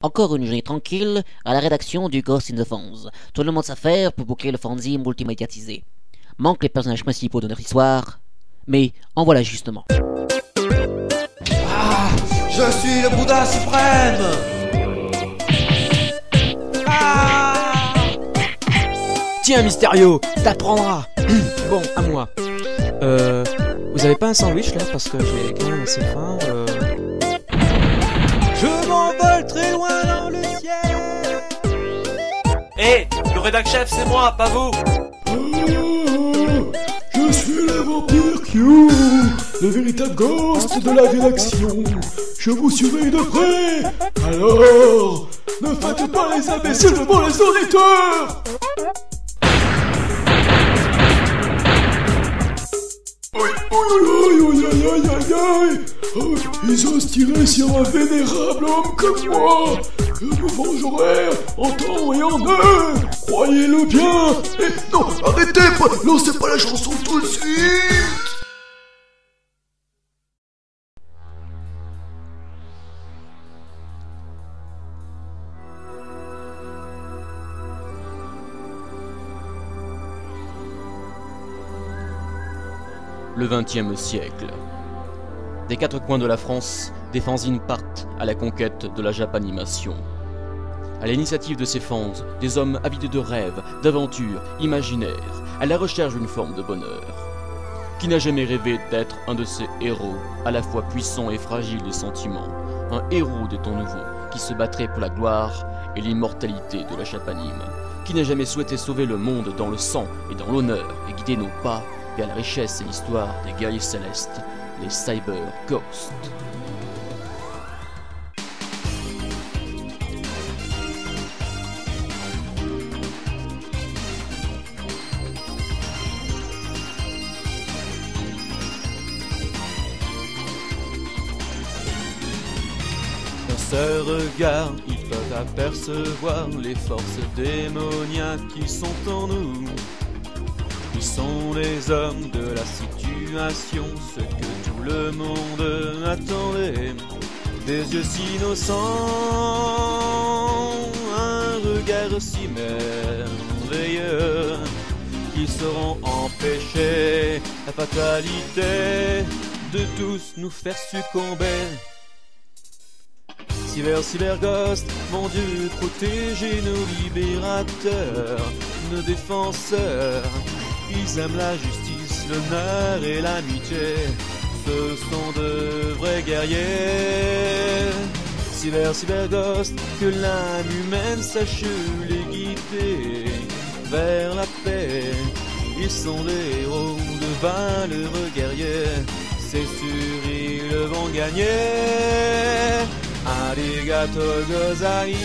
Encore une journée tranquille à la rédaction du Ghost in the Fonz. Tout le monde s'affaire pour boucler le fanzine multimédiatisé. Manque les personnages principaux de notre histoire, mais en voilà justement. Ah, je suis le Bouddha suprême. Ah, tiens, Mysterio, t'apprendras. Bon, à moi. Vous avez pas un sandwich là parce que j'ai quand même assez faim. Je m'envole très loin dans le ciel. Hé, le rédac chef, c'est moi, pas vous. Je suis le vampire Q, le véritable ghost de la rédaction. Je vous surveille de près, alors ne faites pas les imbéciles devant les auditeurs. Aïe. Ils osent tirer sur un vénérable homme comme moi. Je me vengerai en temps et en heure. Croyez-le bien. Et non, arrêtez, lancez pas la chanson tout de suite. Le XXe siècle. Des quatre coins de la France, des fanzines partent à la conquête de la japanimation. À l'initiative de ces fans, des hommes avides de rêves, d'aventures, imaginaires, à la recherche d'une forme de bonheur. Qui n'a jamais rêvé d'être un de ces héros, à la fois puissant et fragile des sentiments, un héros des temps nouveaux, qui se battrait pour la gloire et l'immortalité de la japanime. Qui n'a jamais souhaité sauver le monde dans le sang et dans l'honneur et guider nos pas vers la richesse et l'histoire des guerriers célestes, les Cyber Ghosts. D'un seul regard, ils peuvent apercevoir les forces démoniaques qui sont en nous. Ils sont les hommes de la situation, ce que tout le monde attendait. Des yeux si innocents, un regard si merveilleux, qui sauront empêcher la fatalité de tous nous faire succomber. Cyber Ghost, mon Dieu, protégez nos libérateurs, nos défenseurs. Ils aiment la justice, l'honneur et l'amitié. Ce sont de vrais guerriers. Cyber Ghost, que l'âme humaine sache les guider vers la paix. Ils sont des héros de valeureux guerriers. C'est sûr, ils vont gagner. Arigato gozaimasu.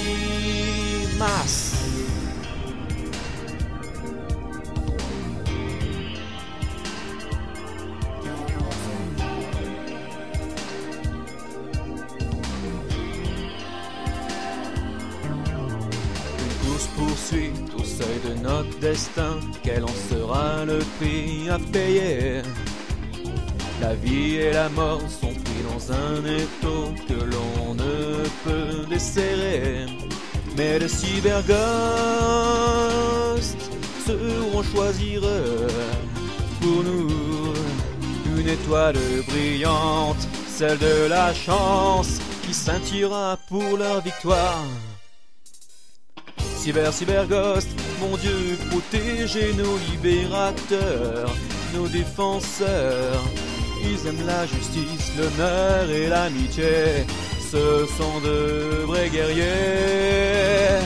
Poursuite au seuil de notre destin, quel en sera le prix à payer? La vie et la mort sont pris dans un étau que l'on ne peut desserrer. Mais les Cyber Ghosts seront choisir pour nous une étoile brillante, celle de la chance qui scintillera pour leur victoire. Cyber Ghost, mon Dieu, protégez nos libérateurs, nos défenseurs. Ils aiment la justice, l'honneur et l'amitié. Ce sont de vrais guerriers.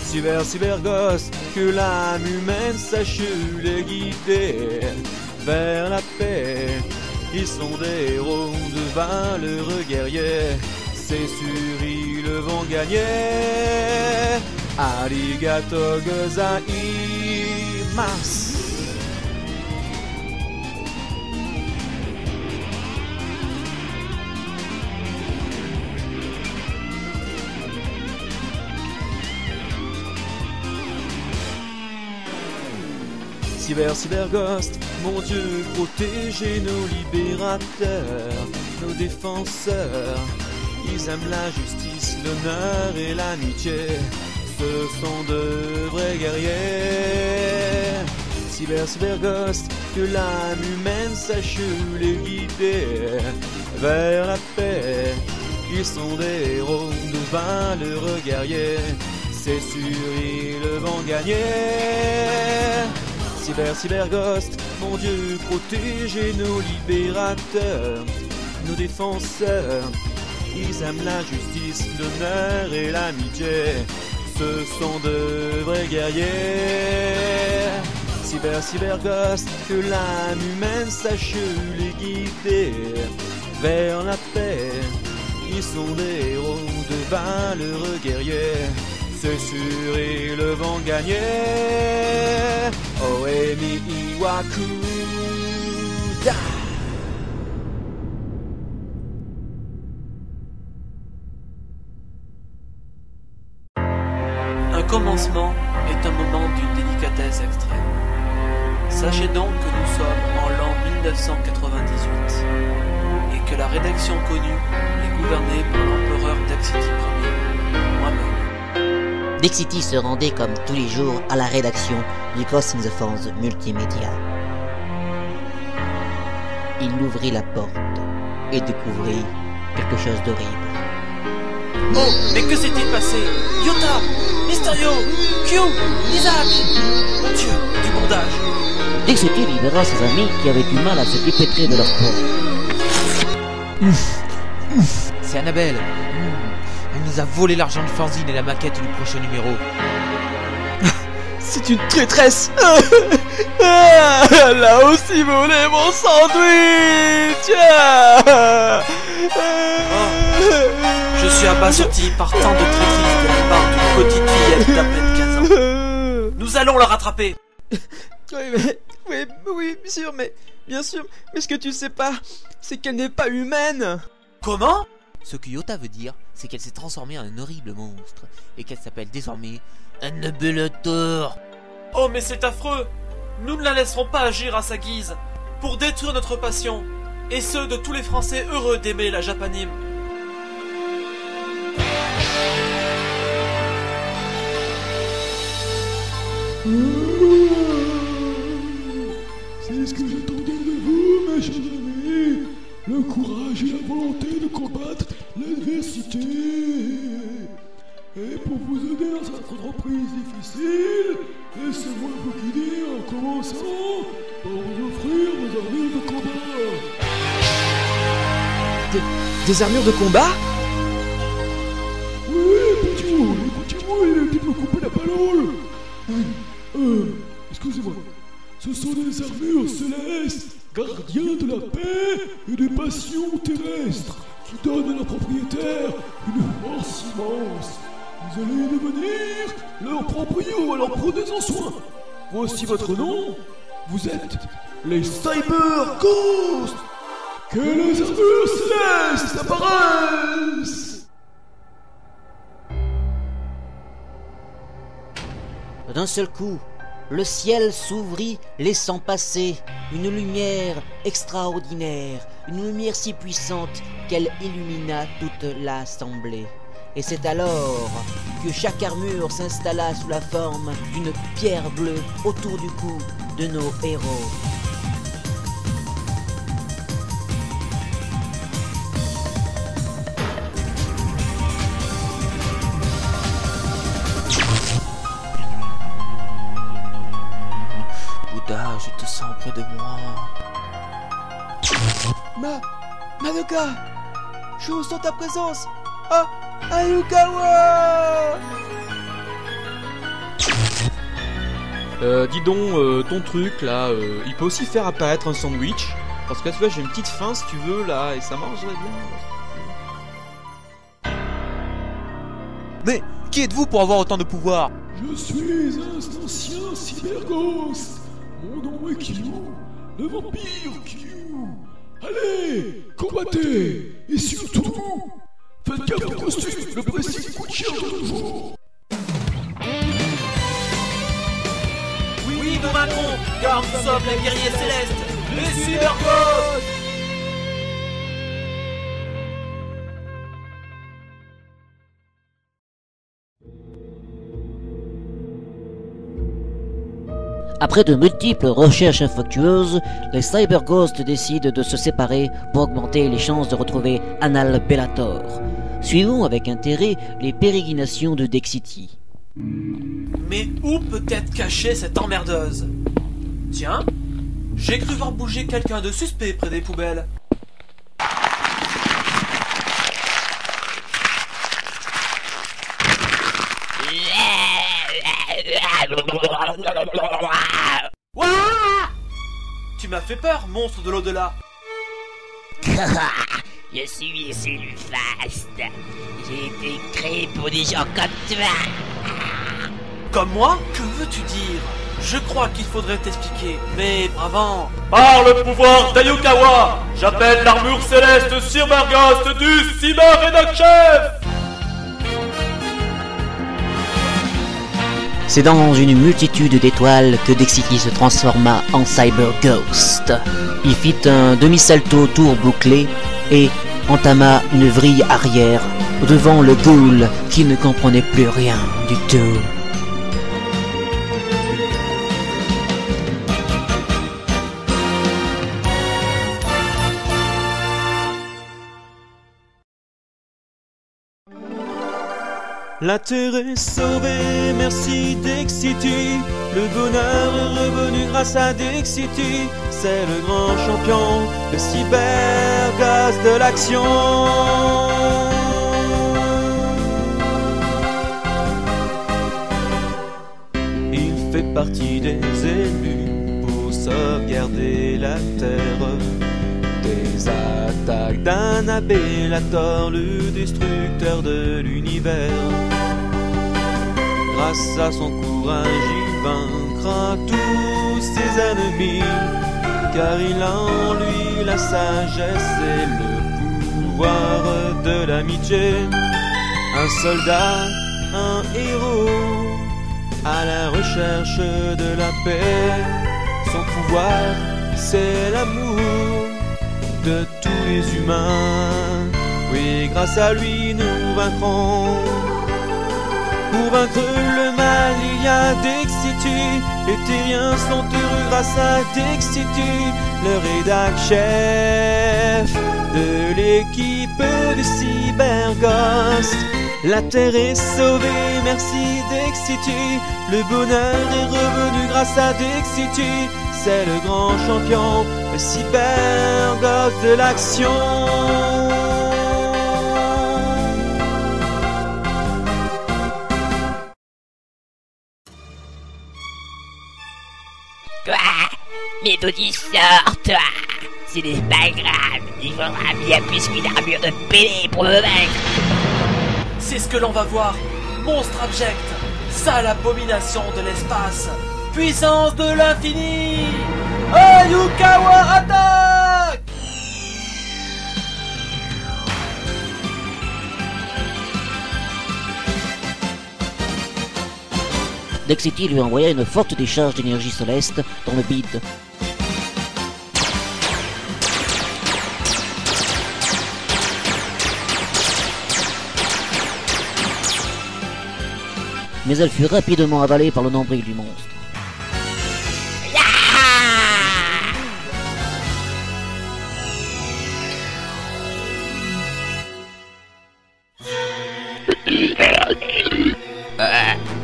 Cyber Ghost, que l'âme humaine sache les guider vers la paix. Ils sont des héros de valeureux guerriers. C'est sûr, ils vont gagner. Arigato gozaimasu. Cyber Ghost, mon Dieu, protégez nos libérateurs, nos défenseurs. Ils aiment la justice, l'honneur et l'amitié. Ce sont de vrais guerriers. Cyberghost, que l'âme humaine sache les guider vers la paix. Ils sont des héros, de valeureux guerriers. C'est sûr, ils vont gagner. Cyberghost, mon Dieu, protégez nos libérateurs, nos défenseurs. Ils aiment la justice, l'honneur et l'amitié. Ce sont de vrais guerriers. Cyberghost, que l'âme humaine sache les guider vers la paix. Ils sont des héros, de valeureux guerriers. C'est sûr, ils vont gagner. Oemi Iwaku Da. Un commencement est un moment d'une délicatesse extrême. Sachez donc que nous sommes en l'an 1998 et que la rédaction connue est gouvernée par l'empereur Dexity Ier, moi-même. Dexity se rendait comme tous les jours à la rédaction du Ghost in the Phones Multimédia. Il ouvrit la porte et découvrit quelque chose d'horrible. Oh, mais que s'est-il passé? Yota, Mysterio, Q, Isaac! Mon Dieu, du bondage! Dexity libéra ses amis qui avaient du mal à se dépêtrer de leur corps. C'est Annabelle. Elle nous a volé l'argent de fanzine et la maquette du prochain numéro. C'est une traîtresse. Elle a aussi volé mon sandwich. Je suis abasourdi par tant de traîtrise de la part d'une petite fillette d'à peine 15 ans. Nous allons la rattraper. Oui, bien sûr, mais ce que tu sais pas, c'est qu'elle n'est pas humaine. Comment? Ce que Yota veut dire, c'est qu'elle s'est transformée en un horrible monstre et qu'elle s'appelle désormais Annabelle. Oh, mais c'est affreux! Nous ne la laisserons pas agir à sa guise pour détruire notre passion et ceux de tous les Français heureux d'aimer la Japanime. C'est ce que j'attendais de vous, mes chers amis. Le courage et la volonté de combattre l'adversité. Et pour vous aider dans cette entreprise difficile, laissez-moi vous guider en commençant par vous offrir vos armures de combat. Des armures de combat? Oui, écoutez-moi, il a dit de me couper la parole. Excusez-moi. Ce sont des armures célestes, gardiens de la paix et des passions terrestres, qui donnent à leurs propriétaires une force immense. Vous allez devenir leurs proprios, alors prenez-en soin. Voici votre nom. Vous êtes les Cyber Ghosts. Que les armures célestes apparaissent. D'un seul coup, le ciel s'ouvrit, laissant passer une lumière extraordinaire, une lumière si puissante qu'elle illumina toute l'assemblée. Et c'est alors que chaque armure s'installa sous la forme d'une pierre bleue autour du cou de nos héros. Bouddha, je te sens près de moi. Madoka, je ressens ta présence. Ah, Ayukawa. Dis donc, ton truc là, il peut aussi faire apparaître un sandwich. Parce que tu vois, j'ai une petite faim si tu veux là, et ça marcherait bien. Mais qui êtes-vous pour avoir autant de pouvoir? Je suis un ancien cyberghost. Mon nom est Kyu, le vampire Kyu. Allez, combattez. Et surtout, faites gaffe au costume, le précis coûte cher de toujours. Oui, nous vaincrons, car nous sommes les guerriers célestes, les Cyberghosts! Après de multiples recherches infructueuses, les Cyber Ghosts décident de se séparer pour augmenter les chances de retrouver Anal Bellator. Suivons avec intérêt les pérégrinations de Dexity. Mais où peut être cachée cette emmerdeuse? Tiens, j'ai cru voir bouger quelqu'un de suspect près des poubelles. Ouah! Tu m'as fait peur, monstre de l'au-delà. Je suis Sulfast. J'ai été créé pour des gens comme toi. Comme moi? Que veux-tu dire? Je crois qu'il faudrait t'expliquer, mais avant... Par le pouvoir d'Ayukawa, j'appelle l'armure céleste Cyberghost du Cyber-Rédac-Chef. C'est dans une multitude d'étoiles que Dexity se transforma en Cyber Ghost. Il fit un demi-salto tour bouclé et entama une vrille arrière devant le ghoul qui ne comprenait plus rien du tout. La terre est sauvée, merci Dexity. Le bonheur est revenu grâce à Dexity. C'est le grand champion, le cyberghost de l'action. Il fait partie des élus pour sauvegarder la terre des attaques d'Anal Bellator, le destructeur de l'univers. Grâce à son courage, il vaincra tous ses ennemis, car il a en lui la sagesse et le pouvoir de l'amitié. Un soldat, un héros, à la recherche de la paix. Son pouvoir, c'est l'amour de tous les humains. Oui, grâce à lui nous vaincrons. Pour vaincre le mal, il y a Dexity. Les terriens sont heureux grâce à Dexity, le rédac-chef de l'équipe de Cyberghost. La terre est sauvée, merci Dexity. Le bonheur est revenu grâce à Dexity. C'est le grand champion, le Cyberghost de l'action. Toi, mais d'où tu sors, toi? Ce n'est pas grave, il faudra bien plus qu'une armure de pélé pour me vaincre. C'est ce que l'on va voir. Monstre abject, sale abomination de l'espace, puissance de l'infini. Ayukawa attaque! Dexity lui envoya une forte décharge d'énergie céleste dans le bide. Mais elle fut rapidement avalée par le nombril du monstre.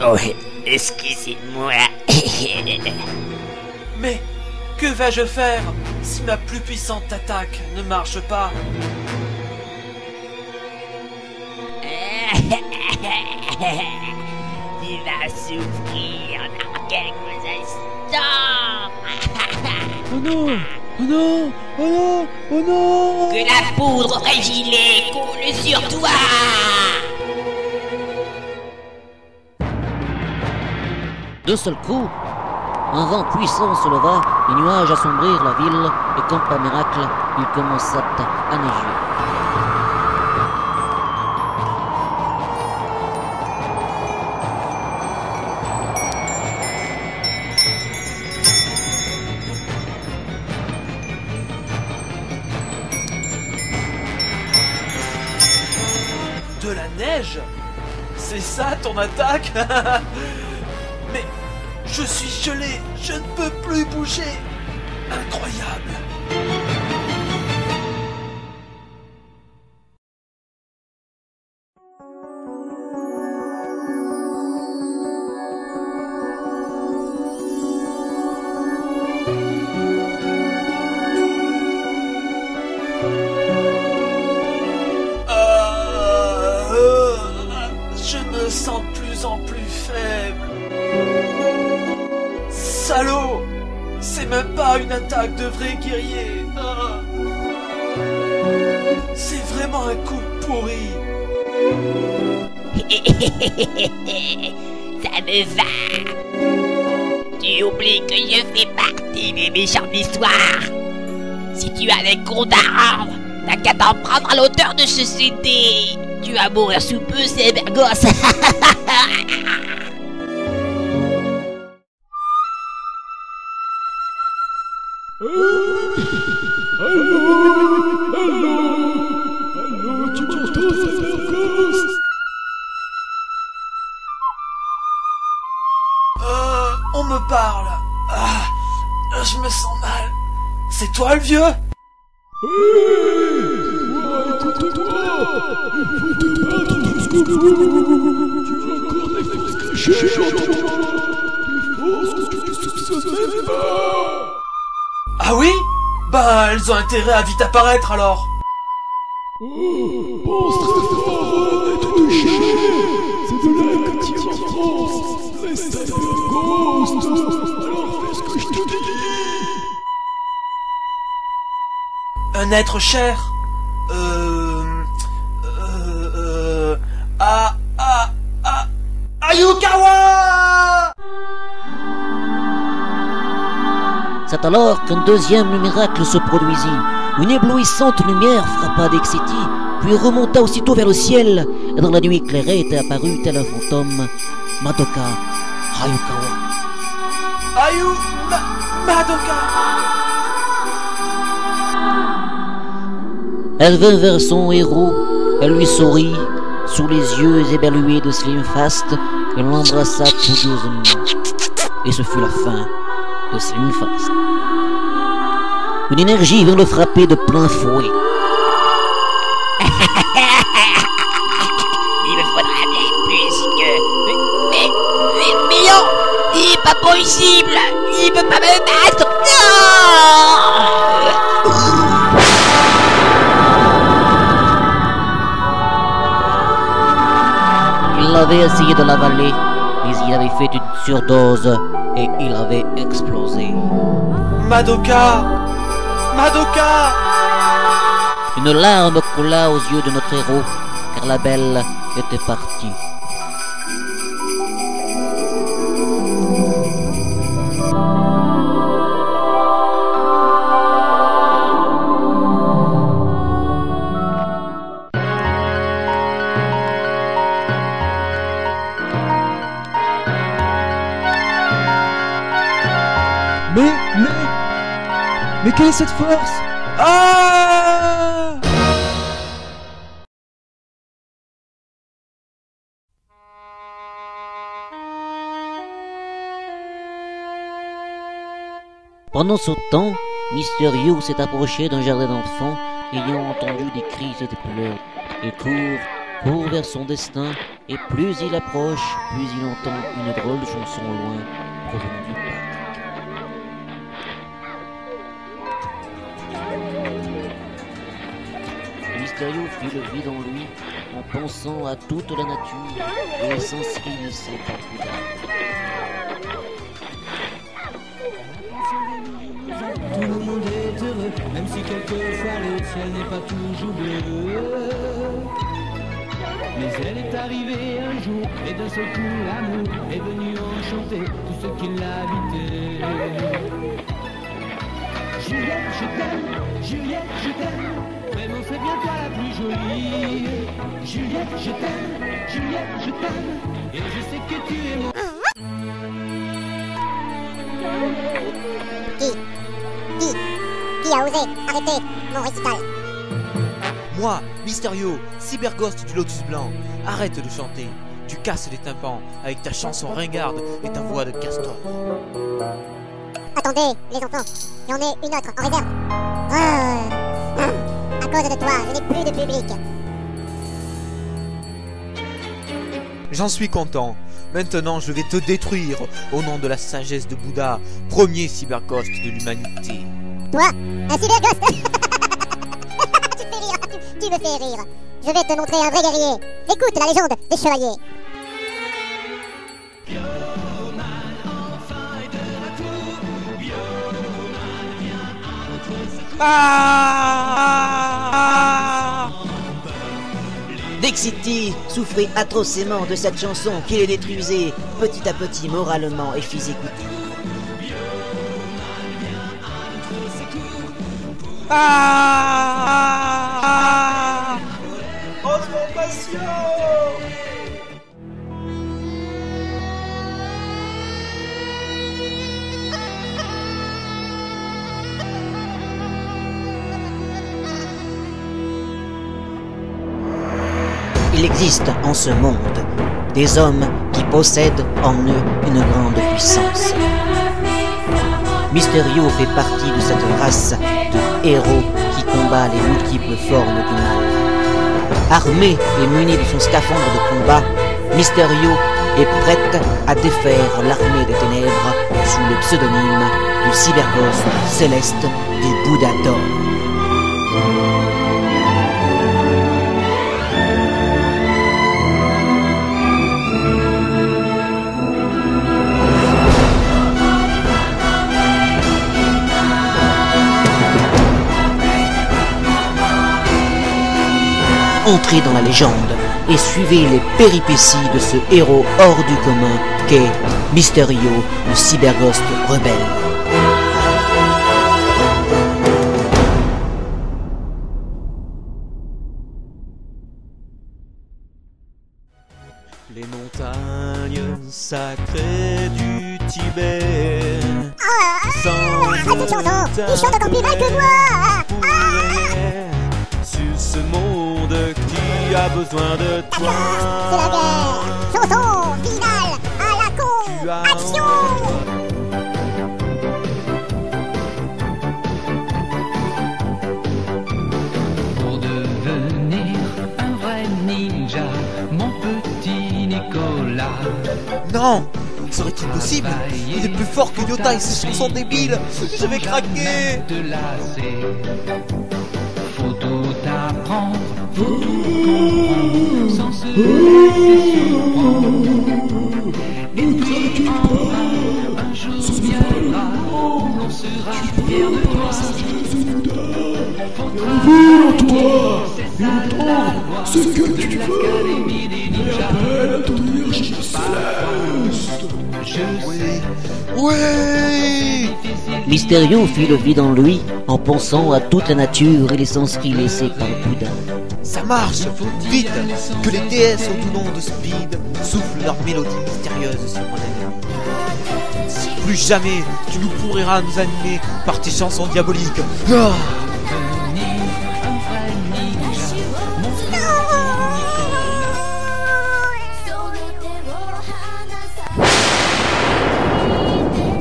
Oh, excusez-moi. Mais que vais-je faire si ma plus puissante attaque ne marche pas? Tu vas souffrir dans quelques instants. Oh non! Oh non! Oh non! Oh non! Que la poudre fragilée coule sur toi. D'un seul coup, un vent puissant se leva, les nuages assombrirent la ville, et comme par miracle, il commença à neiger. De la neige? C'est ça ton attaque? Je suis gelé, je ne peux plus bouger. Incroyable. Je me sens de plus en plus faible. Salaud! C'est même pas une attaque de vrai guerrier. C'est vraiment un coup pourri. Ça me va. Tu oublies que je fais partie des méchants de l'histoire. Si tu as des comptes à rendre, t'as qu'à t'en prendre à l'auteur de ce CD. Tu vas mourir sous peu, c'est Bergos. Allô, tu m'entends, Cyberghost? On me parle. Je me sens mal. C'est toi le vieux? Écoute-toi, il faut te battre jusqu'au bout. Tu as encore des forces cachées en toi. Des forces que tu soupçonnais pas. Ah oui? Ben, elles ont intérêt à vite apparaître alors. Pense très fort à être touché. C'est de là que tu es en France. Les Cyberghosts. Alors fais ce que je te dis. Un être cher? Ayukawa! C'est alors qu'un deuxième miracle se produisit. Une éblouissante lumière frappa Dexity, puis remonta aussitôt vers le ciel, et dans la nuit éclairée était apparue tel un fantôme, Madoka Ayukawa. Madoka! Elle vint vers son héros, elle lui sourit, sous les yeux éberlués de Slimfast, elle l'embrassa poudreusement. Et ce fut la fin de Slimfast. Une énergie vint le frapper de plein fouet. Il me faudra bien plus que... Mais non! Il est pas possible! Il peut pas me battre! Non! Il avait essayé de l'avaler, mais il avait fait une surdose et il avait explosé. Madoka! Madoka! Une larme coula aux yeux de notre héros, car la belle était partie. Mais quelle est cette force? Ah! Pendant ce temps, Mysterio s'est approché d'un jardin d'enfants, ayant entendu des cris et des pleurs. Il court vers son destin, et plus il approche, plus il entend une drôle de chanson au loin, provenant du parc. Mysterio fit le vide en lui, en pensant à toute la nature, et sensibilisé par Bouddha. Tout le monde est heureux, même si quelquefois le ciel n'est pas toujours bleu. Mais elle est arrivée un jour, et d'un seul coup l'amour est venu enchanter tout ce qui l'habitait. Juliette, je t'aime, Juliette, je t'aime, vraiment c'est bien toi la plus jolie. Juliette, je t'aime, Juliette, je t'aime, et je sais que tu es mon... Qui a osé arrêter mon récital? Moi, Mysterio, Cyberghost du Lotus Blanc, arrête de chanter. tu casses les tympans avec ta chanson ringarde et ta voix de castor. Attendez, les enfants, j'en ai une autre en réserve. À cause de toi, je n'ai plus de public. J'en suis content. Maintenant, je vais te détruire au nom de la sagesse de Bouddha, premier cyberghost de l'humanité. Toi, un cyberghost. Tu me fais rire. Je vais te montrer un vrai guerrier. Écoute la légende des chevaliers. Dexity souffrait atrocement de cette chanson qui les détruisait petit à petit moralement et physiquement. Transformation! Il existe en ce monde des hommes qui possèdent en eux une grande puissance. Mysterio fait partie de cette race de héros qui combat les multiples formes du mal. Armé et muni de son scaphandre de combat, Mysterio est prêt à défaire l'armée des ténèbres sous le pseudonyme du cyberghost céleste du Bouddha d'or. Entrez dans la légende et suivez les péripéties de ce héros hors du commun qu'est Mysterio, le cyberghost rebelle. Les montagnes sacrées du Tibet. Arrête cette chanson. Il chante encore plus mal que moi. Sur ce monde qui a besoin de toi. C'est la guerre. Chanson finale à la con. Action. Pour devenir un vrai ninja, mon petit Nicolas. Non! Serait-il possible? Il est plus fort que Yota et ses chansons débiles! Je vais craquer! Faut tout apprendre, faut tout comprendre, sans se laisser surprendre. Et puis enfin, un jour viendra, on sera fiers de toi. Faut travailler, c'est ça la loi, ce que tu veux, l'Académie des ninjas. appelle à ton énergie céleste. Ouais! Mysterio fit le vide en lui en pensant à toute la nature et les essences laissées par Bouddha. Ça marche! Vite! Que les déesses au tout nom de Speed soufflent leur mélodie mystérieuse sur mon ennemi. Plus jamais tu nous pourras nous animer par tes chansons diaboliques. Ah!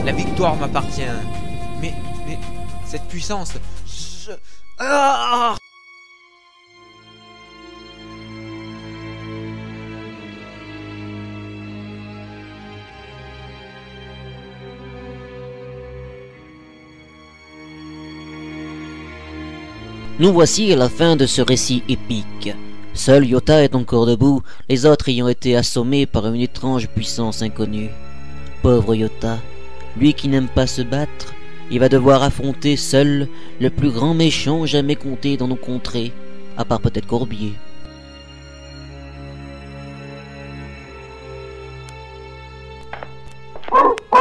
La victoire m'appartient. Mais cette puissance, Ah! Nous voici à la fin de ce récit épique. Seul Yota est encore debout, les autres ayant été assommés par une étrange puissance inconnue. Pauvre Yota, lui qui n'aime pas se battre, il va devoir affronter seul le plus grand méchant jamais compté dans nos contrées, à part peut-être Corbier.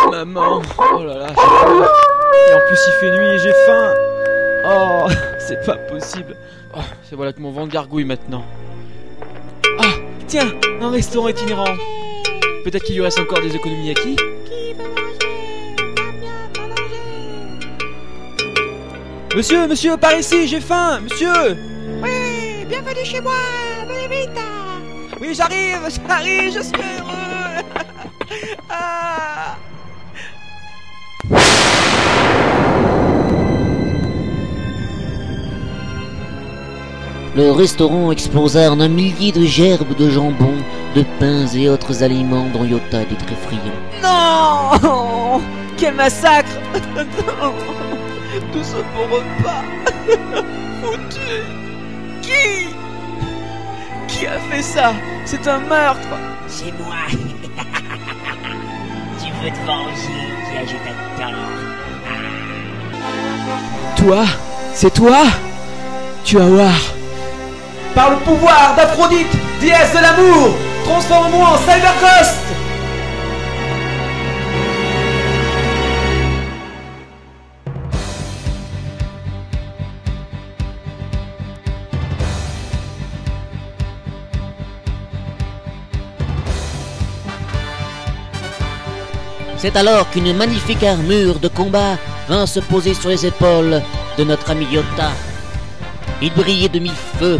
Maman, oh là là, j'ai faim. Et en plus il fait nuit et j'ai faim. Oh, c'est pas possible. Oh, c'est voilà que mon ventre gargouille maintenant. Ah, tiens, un restaurant itinérant. Peut-être qu'il y reste encore des okonomiyaki. Monsieur, par ici, j'ai faim, monsieur. Oui, bienvenue chez moi, venez vite. Oui, j'arrive, je suis heureux. Ah. Le restaurant explosa en un millier de gerbes de jambon, de pains et autres aliments dont Yota était très friand. Non. Quel massacre. Non. Tout ce beau repas. Foutu. Qui a fait ça? C'est un meurtre. C'est moi. Tu veux te venger, qui agitateur. Toi? C'est toi? Tu vas voir. Par le pouvoir d'Aphrodite, déesse de l'amour, transforme-moi en Cyberghost! C'est alors qu'une magnifique armure de combat vint se poser sur les épaules de notre ami Yota. Il brillait de mille feux.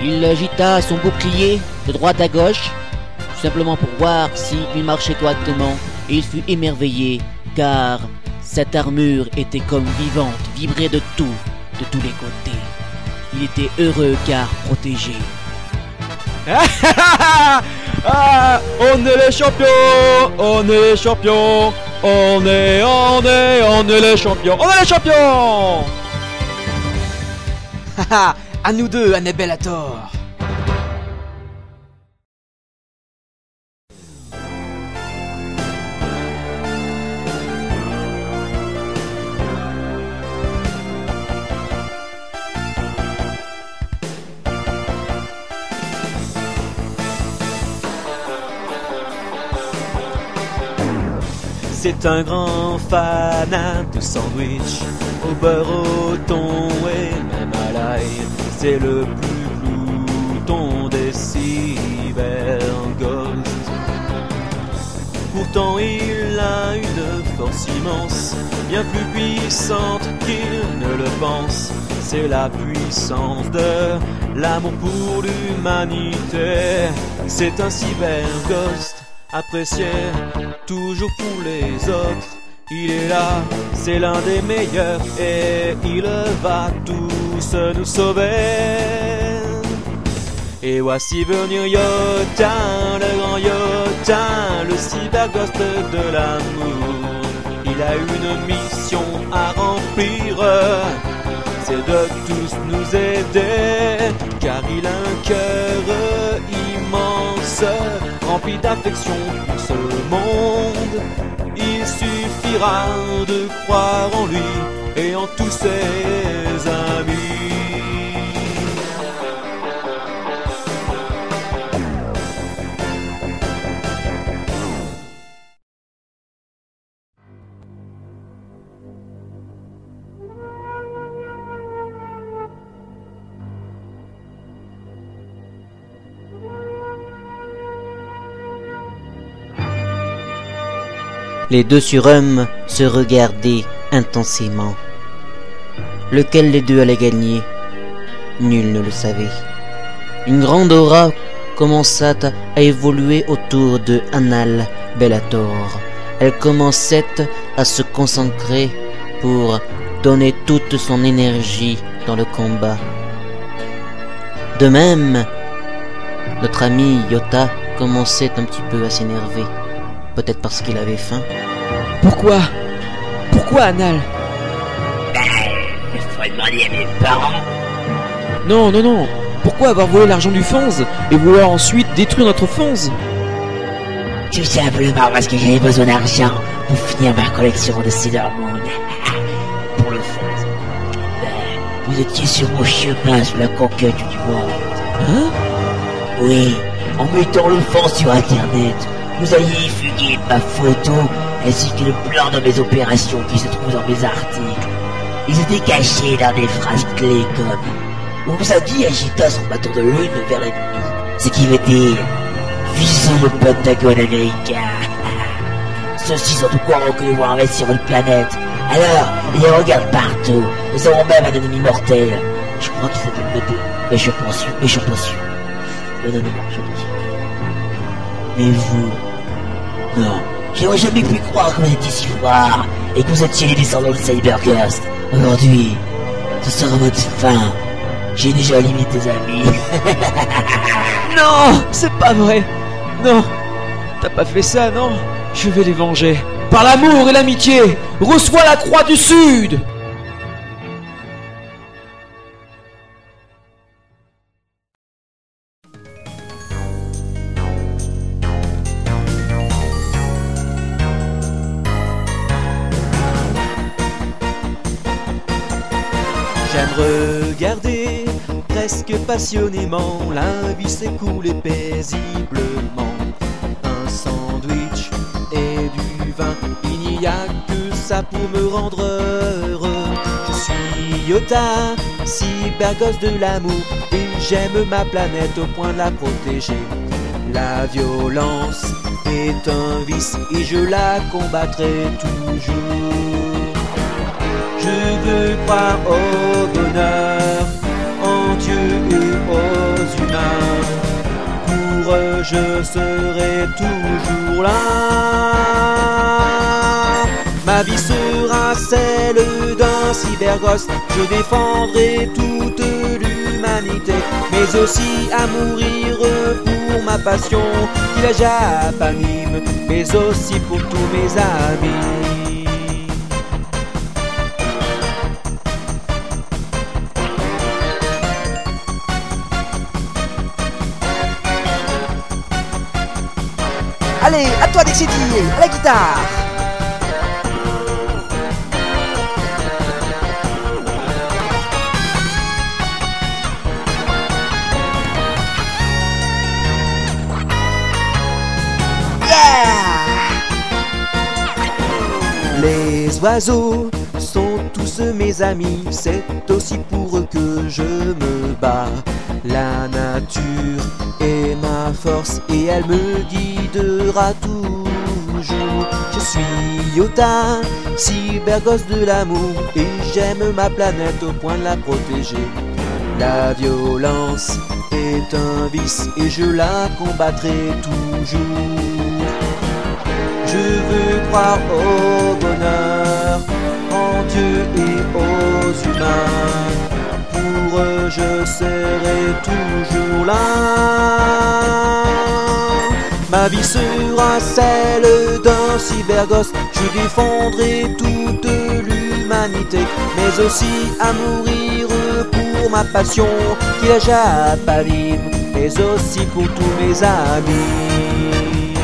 Il agita son bouclier de droite à gauche, tout simplement pour voir s'il marchait correctement, et il fut émerveillé, car cette armure était comme vivante, vibrait de tous les côtés. Il était heureux car protégé. Ah, on est les champions, on est les champions, on est les champions, on est les champions. Haha, à nous deux, Annabelle Bellator. C'est un grand fanat de sandwich, au beurre, au thon et même à l'ail. C'est le plus glouton des cyberghosts. Pourtant il a une force immense, bien plus puissante qu'il ne le pense. C'est la puissance de l'amour pour l'humanité. C'est un cyberghost apprécié toujours pour les autres. Il est là, c'est l'un des meilleurs et il va tous nous sauver. Et voici venir Yota, le grand Yota, le cyberghost de l'amour. Il a une mission à remplir, c'est de tous nous aider, car il a un cœur immense, rempli d'affection pour ce monde. Il suffira de croire en lui et en tous ses amis. Les deux surhommes se regardaient intensément. Lequel des deux allait gagner? Nul ne le savait. Une grande aura commença à évoluer autour de Annabelle Bellator. Elle commençait à se concentrer pour donner toute son énergie dans le combat. De même, notre ami Yota commençait un petit peu à s'énerver. Peut-être parce qu'il avait faim. Pourquoi? Pourquoi, Annal? Il faut demander à mes parents. Non, non, non. Pourquoi avoir volé l'argent du Fonz et vouloir ensuite détruire notre Fonz? Tout simplement parce que j'avais besoin d'argent pour finir ma collection de Sailor Moon. Pour le Fonz. Vous étiez sur mon chemin sur la conquête du monde. Hein? Oui, en mettant le Fonz sur Internet, vous aviez effugé ma photo ainsi que le plan de mes opérations qui se trouvent dans mes articles. Ils étaient cachés dans des phrases clés comme « On vous a dit agita son bâton de lune vers l'ennemi », ce qui veut dire « Visez le Pentagone américain ». Ceux-ci sont au courant que nous voulons investir votre planète. Alors, ils les regardent partout. Nous avons même un ennemi mortel. Je crois qu'il s'appelle Médée. Mais je pense sûr. Mais non, je pense sûr. Et vous? Non, j'aurais jamais pu croire que vous étiez si fort et que vous étiez les descendants de Cyberghost. Aujourd'hui, ce sera votre fin. J'ai déjà limité tes amis. Non, c'est pas vrai. Non, t'as pas fait ça, non? Je vais les venger. Par l'amour et l'amitié, reçois la Croix du Sud! J'aime regarder presque passionnément la vie s'écouler paisiblement. Un sandwich et du vin, il n'y a que ça pour me rendre heureux. Je suis Yota, cyberghost de l'amour, et j'aime ma planète au point de la protéger. La violence est un vice et je la combattrai toujours. Je veux croire au bonheur, en Dieu et aux humains. Pour eux je serai toujours là. Ma vie sera celle d'un cyberghost. Je défendrai toute l'humanité, mais aussi à mourir pour ma passion, qui la Japanime, mais aussi pour tous mes amis. Allez, à toi Dexity, à la guitare. Les oiseaux sont tous mes amis, c'est aussi pour eux que je me bats. La nature est ma force et elle me guidera toujours. Je suis Yota, cyberghost de l'amour, et j'aime ma planète au point de la protéger. La violence est un vice et je la combattrai toujours. Je veux croire au bonheur, en Dieu et aux humains. Pour eux je serai toujours là. Ma vie sera celle d'un cyberghost. Je défendrai toute l'humanité, mais aussi à mourir pour ma passion, qui est la Japanime, mais aussi pour tous mes amis.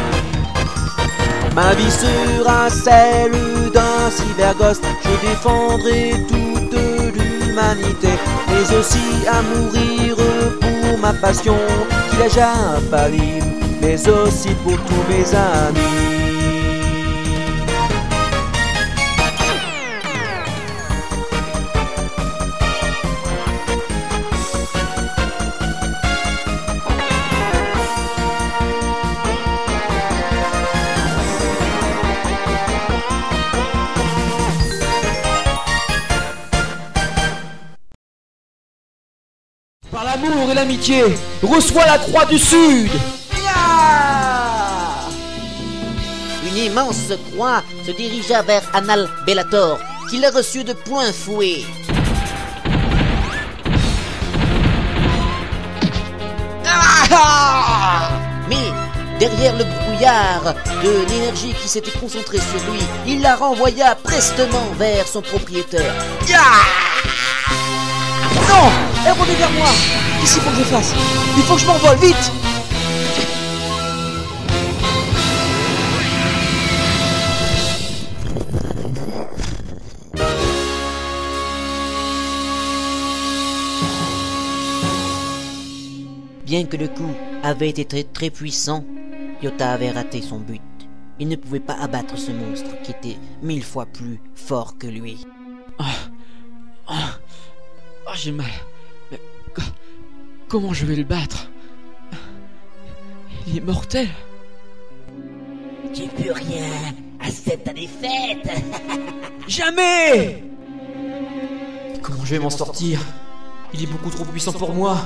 Ma vie sera celle d'un cyberghost. Je défendrai toute l'humanité, mais aussi à mourir pour ma passion, qui est la Japanime, mais aussi pour tous mes amis. Par l'amour et l'amitié, reçois la Croix du Sud. Une immense croix se dirigea vers Anal Bellator, qui la reçut de plein fouet. Mais derrière le brouillard de l'énergie qui s'était concentrée sur lui, il la renvoya prestement vers son propriétaire. Non! Elle revient vers moi! Qu'est-ce qu'il faut que je fasse? Il faut que je m'envole, vite! Bien que le coup avait été très puissant, Yota avait raté son but. Il ne pouvait pas abattre ce monstre qui était 1000 fois plus fort que lui. J'ai mal. Mais comment je vais le battre? Il est mortel. Tu peux rien. Accepte ta défaite. Jamais! Comment je vais m'en sortir? Il est beaucoup trop puissant pour moi.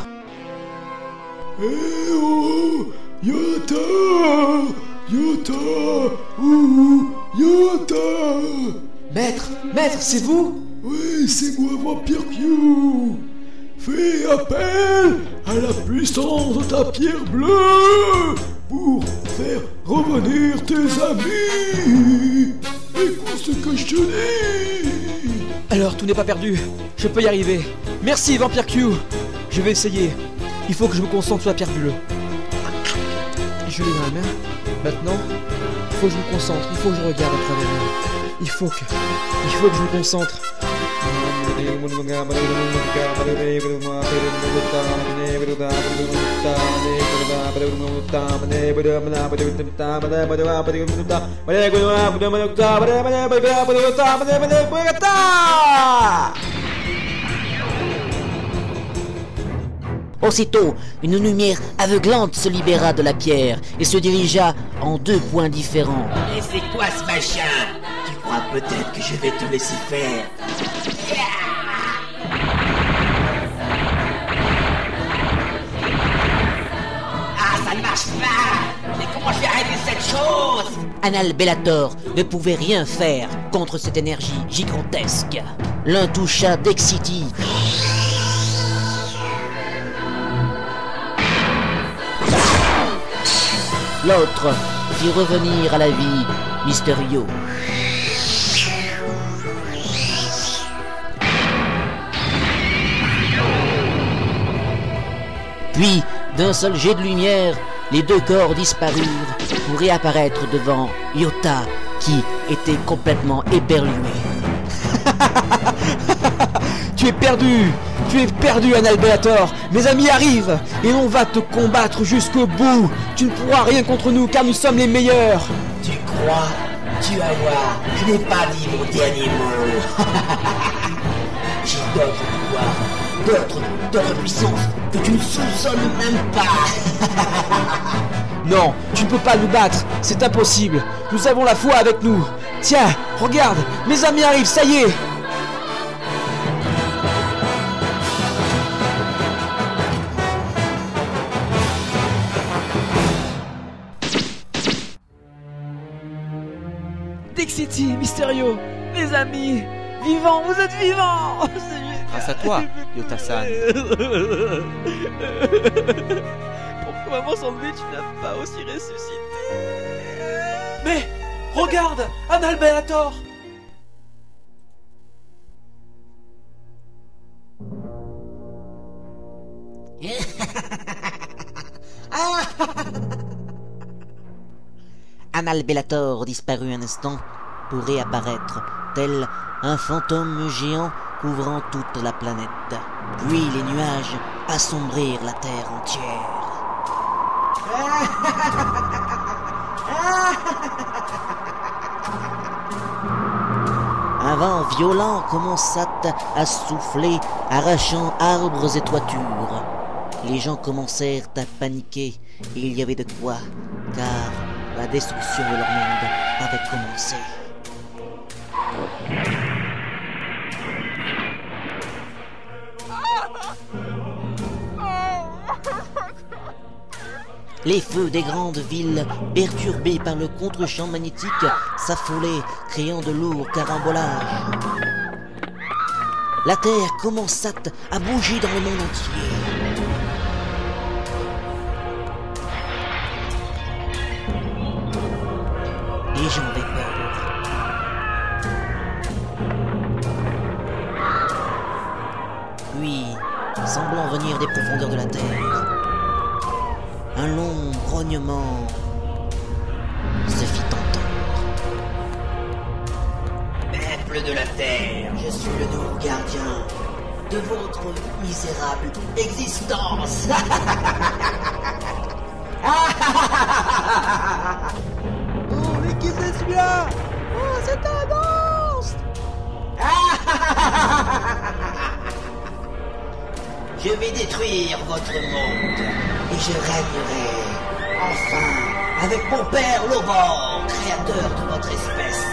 Eh oh! Yota! Yota! Ouh! Yota! Maître, c'est vous? Oui, c'est moi, Vampire Q! Fais appel à la puissance de ta pierre bleue pour faire revenir tes amis! Écoute ce que je te dis! Alors tout n'est pas perdu, je peux y arriver. Merci Vampire Q. Je vais essayer. Il faut que je me concentre sur la pierre bleue. Je l'ai dans la main. Maintenant, il faut que je me concentre, il faut que je regarde à travers elle. Il faut que je me concentre. Aussitôt, une lumière aveuglante se libéra de la pierre et se dirigea en 2 points différents. Et c'est quoi ce machin? Tu crois peut-être que je vais te laisser faire? Ah, ça ne marche pas! Mais comment je vais arrêter cette chose? Anal Bellator ne pouvait rien faire contre cette énergie gigantesque. L'un toucha Dexity. L'autre fit revenir à la vie Mysterio. Puis, d'un seul jet de lumière, les 2 corps disparurent pour réapparaître devant Yota, qui était complètement éberlué. Tu es perdu, Anal Bellator. Mes amis arrivent et on va te combattre jusqu'au bout. Tu ne pourras rien contre nous car nous sommes les meilleurs. Tu crois? Tu vas voir, je n'ai pas dit mon dernier mot. J'ai d'autres pouvoirs, d'autres puissances que tu ne soupçonnes même pas. Non, tu ne peux pas nous battre, c'est impossible. Nous avons la foi avec nous. Tiens, regarde, mes amis arrivent, ça y est. Dexity, Mysterio, mes amis, vivants, vous êtes vivants. Grâce à toi, Yota-san. Pourquoi maman sandwich n'a pas aussi ressuscité? Mais regarde, Anal Bellator. Anal Bellator disparut un instant pour réapparaître, tel un fantôme géant couvrant toute la planète. Puis les nuages assombrirent la terre entière. Un vent violent commença à souffler, arrachant arbres et toitures. Les gens commencèrent à paniquer, et il y avait de quoi, car la destruction de leur monde avait commencé. Les feux des grandes villes, perturbés par le contre-champ magnétique, s'affolaient, créant de lourds carambolages. La Terre commença à bouger dans le monde entier. Les gens avaient peur. Puis, semblant venir des profondeurs de la Terre, un long grognement se fit entendre. Peuple de la Terre, je suis le nouveau gardien de votre misérable existence. Oh, mais qui c'est celui-là? Oh, c'est un monstre. Je vais détruire votre monde et je régnerai enfin avec mon père Lobor, créateur de votre espèce.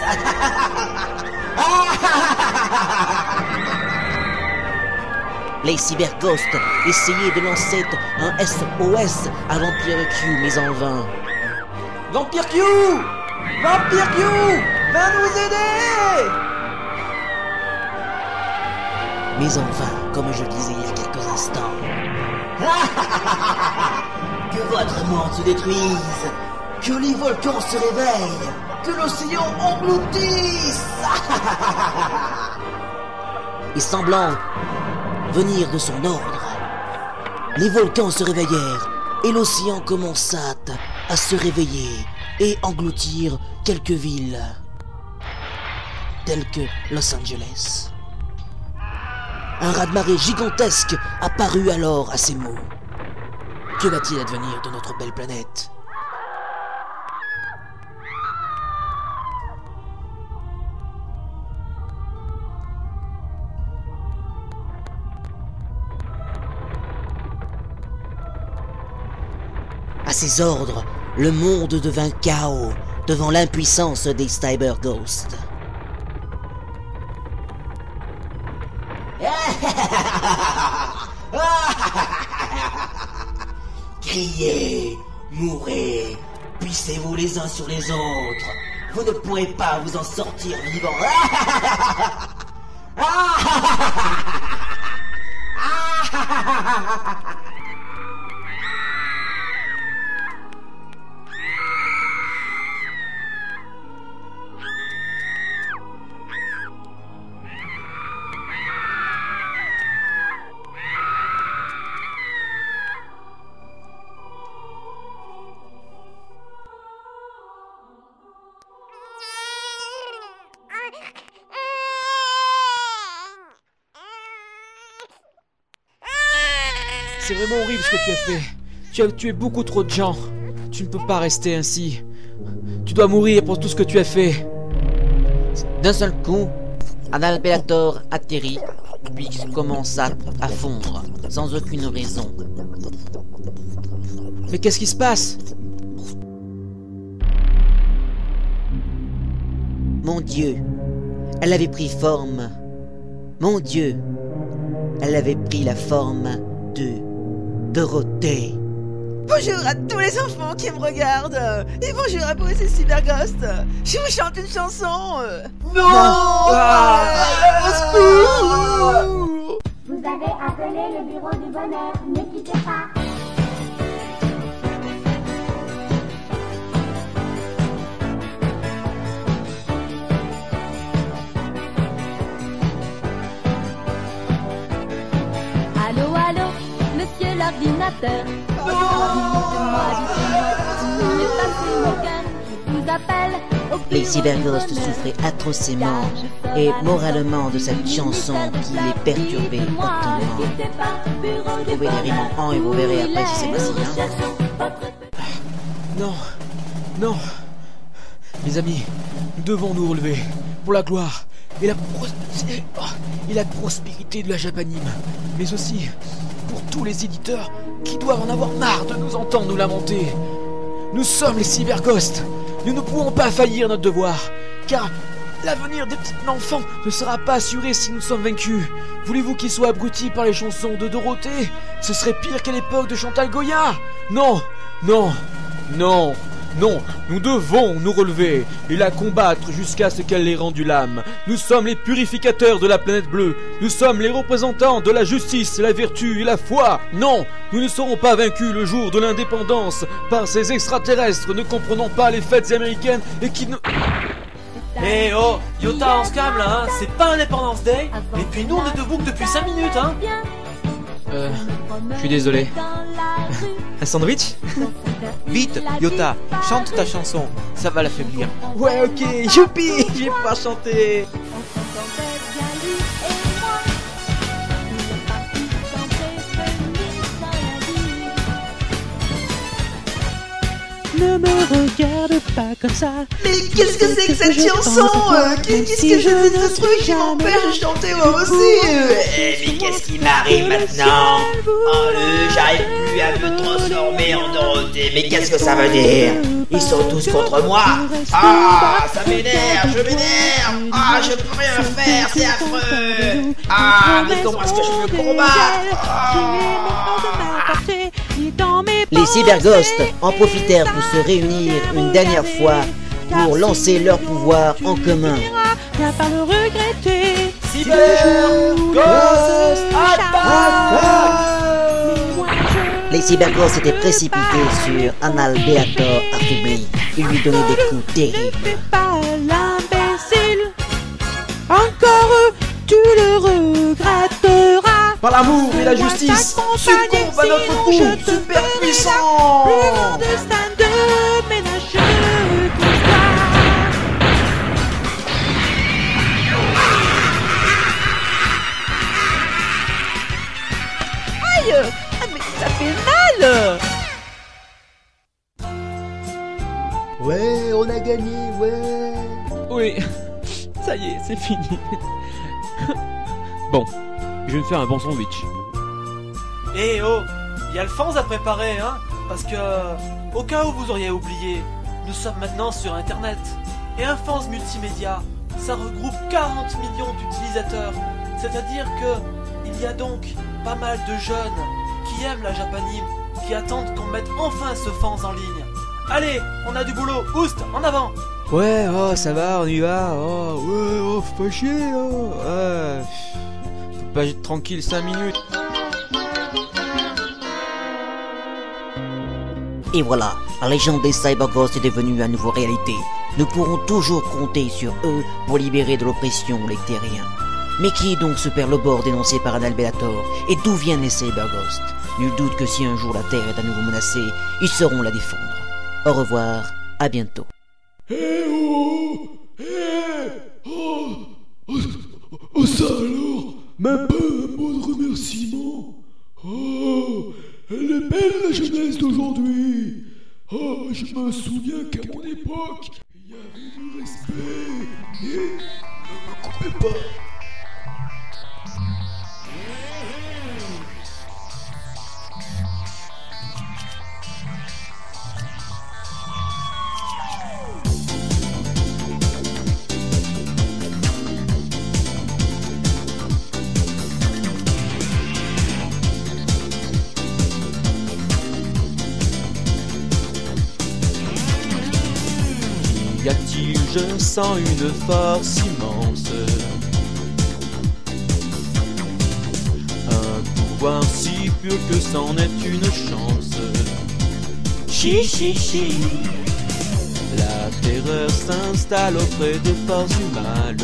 Les cyberghosts essayaient de lancer un SOS à Vampire Q, mais en vain. Vampire Q! Vampire Q! Va nous aider! Mais en vain, comme je le disais il y a quelques instants. Que votre monde se détruise! Que les volcans se réveillent! Que l'océan engloutisse! Et semblant venir de son ordre, les volcans se réveillèrent et l'océan commença à se réveiller et engloutir quelques villes, telles que Los Angeles. Un raz-de-marée gigantesque apparut alors à ces mots. Que va-t-il advenir de notre belle planète ? À ses ordres, le monde devint chaos devant l'impuissance des cyberghosts. Criez, mourez, puissez-vous les uns sur les autres. Vous ne pourrez pas vous en sortir vivant. C'est vraiment horrible ce que tu as fait. Tu as tué beaucoup trop de gens. Tu ne peux pas rester ainsi. Tu dois mourir pour tout ce que tu as fait. D'un seul coup, un Albellator atterrit, puis commença à fondre, sans aucune raison. Mais qu'est-ce qui se passe? Mon Dieu, elle avait pris forme. Mon Dieu, elle avait pris la forme de Dorothée. Bonjour à tous les enfants qui me regardent. Et bonjour à vous, c'est Cyberghost. Je vous chante une chanson. Non, au secours. Vous avez appelé le bureau du bonheur, ne quittez pas. Allô, allô, monsieur l'ordinateur. Les cyberghosts souffraient atrocement et moralement de cette chanson qui les perturbait hautement. Trouvez les rimes en et vous verrez après si c'est facile. Non, non. Mes amis, nous devons nous relever pour la gloire et la prospérité de la Japanime, mais aussi pour tous les éditeurs qui doivent en avoir marre de nous entendre nous lamenter. Nous sommes les cyberghosts. Nous ne pouvons pas faillir notre devoir, car l'avenir des petits enfants ne sera pas assuré si nous sommes vaincus. Voulez-vous qu'ils soient abrutis par les chansons de Dorothée? Ce serait pire qu'à l'époque de Chantal Goya. Non, non, non, non, nous devons nous relever et la combattre jusqu'à ce qu'elle ait rendu l'âme. Nous sommes les purificateurs de la planète bleue. Nous sommes les représentants de la justice, la vertu et la foi. Non, nous ne serons pas vaincus le jour de l'indépendance par ces extraterrestres ne comprenant pas les fêtes américaines et qui ne... Eh oh, Yota, on se calme là, hein. C'est pas Independence Day. Et puis nous on est debout que depuis 5 minutes, hein. Je suis désolé. Un sandwich? Vite, Yota, chante ta chanson, ça va l'affaiblir. Ouais, ok, youpi, j'ai pas chanté. Ne Ne me regarde pas comme ça. Mais qu'est-ce que c'est que cette chanson? Qu'est-ce que je fais de ce truc qui m'empêche de chanter moi aussi? Mais qu'est-ce qui m'arrive maintenant? J'arrive plus à me transformer en Dorothée. Mais qu'est-ce que ça veut dire? Ils sont tous contre moi. Ah, ça m'énerve, je m'énerve. Ah, je peux rien faire, c'est affreux. Ah, mais comment est-ce que je peux combattre? Les cyberghosts en profitèrent pour se réunir une dernière fois pour lancer leur pouvoir en commun. Viens pas le regretter. Cyberghost attaque! Les cyberghosts étaient précipités sur Annalbeator affaibli. Ils lui donnaient des coups terribles. Fais pas l'imbécile. Encore tu le regretteras. Par l'amour et la justice, succombe à notre coup super puissant. Plus grand destin de ménageux que toi. Aïe! Ah, mais ça fait mal! Ouais, on a gagné, ouais. Oui, ça y est, c'est fini. Bon, je vais me faire un bon sandwich. Eh oh, il y a le Fans à préparer, hein? Parce que, au cas où vous auriez oublié, nous sommes maintenant sur Internet. Et un Fans multimédia, ça regroupe 40 millions d'utilisateurs. C'est-à-dire que, il y a donc pas mal de jeunes qui aiment la Japanime, qui attendent qu'on mette enfin ce Fans en ligne. Allez, on a du boulot, Oust, en avant! Ouais, oh, ça va, on y va. Oh, ouais, oh, faut pas chier, oh. Ouais. Faut pas être tranquille 5 minutes. Et voilà, la légende des cyberghosts est devenue à nouveau réalité. Nous pourrons toujours compter sur eux pour libérer de l'oppression les terriens. Mais qui est donc ce père Lobor dénoncé par Annalbeator? Et d'où viennent les cyberghosts? Nul doute que si un jour la Terre est à nouveau menacée, ils sauront la défendre. Au revoir, à bientôt. Oh, ça alors? Même pas un mot de remerciement? Oh, elle est belle la jeunesse d'aujourd'hui. Oh, je me souviens qu'à mon époque, il y avait du respect. Et ne me coupez pas. Y a-t-il, je sens une force immense, un pouvoir si pur que c'en est une chance. Chi chi chi. La terreur s'installe auprès des forces du mal.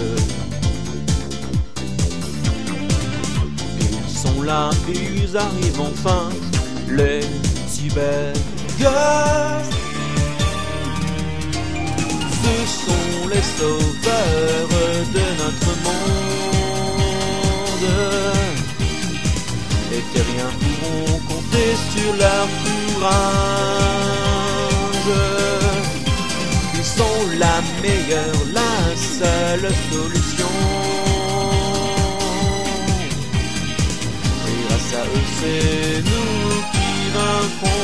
Ils sont là, ils arrivent enfin, les cyberghosts. Ce sont les sauveurs de notre monde. Les terriens pourront compter sur leur courage. Ils sont la meilleure, la seule solution. Et grâce à eux, c'est nous qui vaincrons.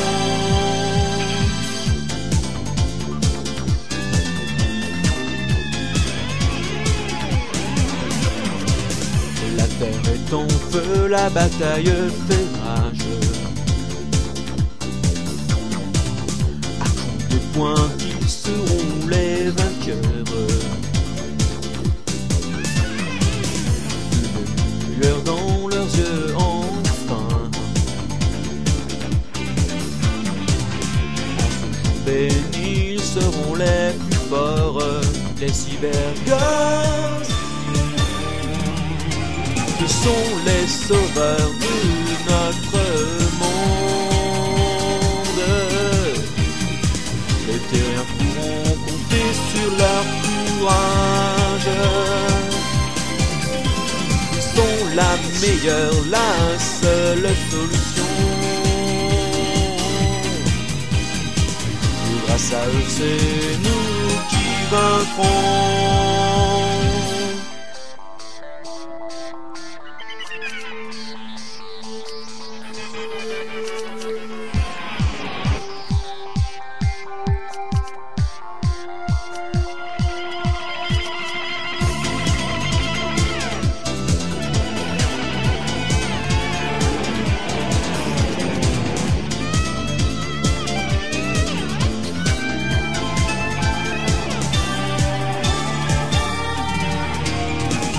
La terre est en feu, la bataille fait rage. À coups de poing, ils seront les vainqueurs. Une lueur dans leurs yeux, enfin. En ce jour béni, ils seront les plus forts, les cyberghosts. Ce sont les sauveurs de notre monde. Les terriens pourront compter sur leur courage. Ils sont la meilleure, la seule solution. Et grâce grâce à eux c'est nous qui vaincrons.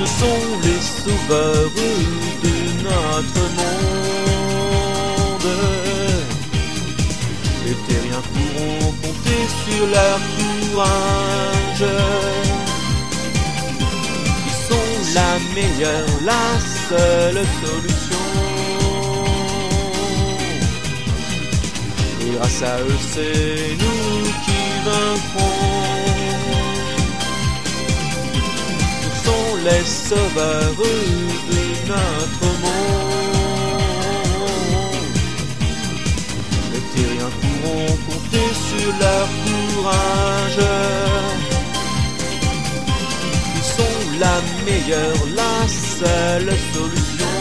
Ce sont les sauveurs de notre monde. Les terriens pourront compter sur leur courage. Ils sont la meilleure, la seule solution. Et grâce à eux c'est nous qui vaincrons. Les sauveurs de notre monde. Les terriens pourront compter sur leur courage. Ils sont la meilleure, la seule solution.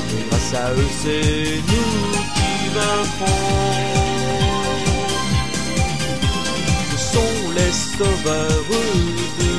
Et grâce à eux c'est nous qui vaincrons. Les sauveurs de